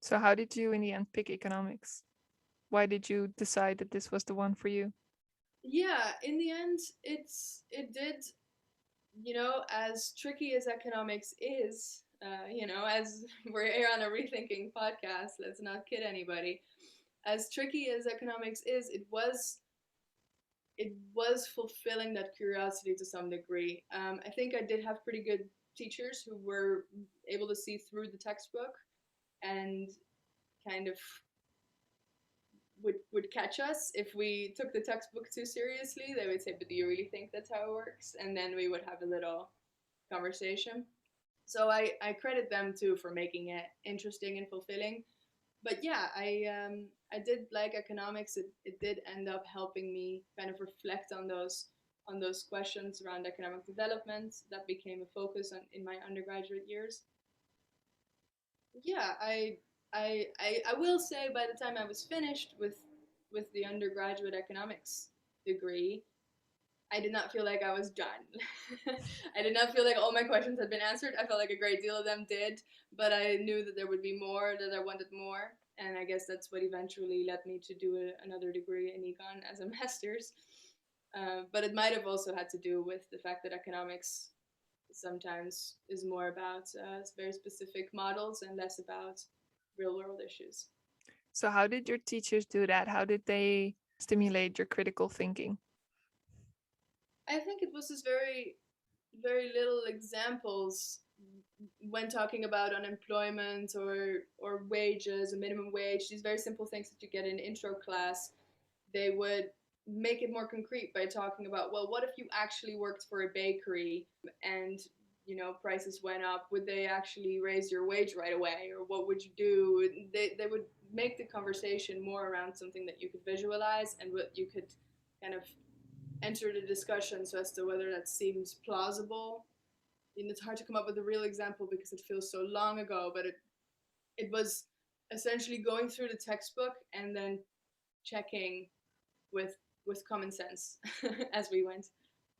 So how did you in the end pick economics? Why did you decide that this was the one for you? Yeah, in the end, it did, as tricky as economics is, as we're here on a rethinking podcast, let's not kid anybody. As tricky as economics is, it was fulfilling that curiosity to some degree. I think I did have pretty good teachers who were able to see through the textbook and kind of would catch us if we took the textbook too seriously. They would say, "But do you really think that's how it works?" And then we would have a little conversation. So I credit them too for making it interesting and fulfilling. But yeah, I did like economics. It did end up helping me kind of reflect on those questions around economic development that became a focus in my undergraduate years. Yeah, I will say by the time I was finished with the undergraduate economics degree, I did not feel like I was done. I did not feel like all my questions had been answered. I felt like a great deal of them did, but I knew that there would be more, that I wanted more. And I guess that's what eventually led me to do another degree in econ as a master's. But it might have also had to do with the fact that economics sometimes is more about very specific models and less about real world issues. So how did your teachers do that? How did they stimulate your critical thinking? I think it was just very little examples when talking about unemployment or wages, a minimum wage, these very simple things that you get in intro class. They would make it more concrete by talking about, well, what if you actually worked for a bakery and prices went up? Would they actually raise your wage right away, or what would you do? They would make the conversation more around something that you could visualize and what you could kind of enter the discussion, so as to whether that seems plausible. And it's hard to come up with a real example because it feels so long ago, but it was essentially going through the textbook and then checking with with common sense as we went.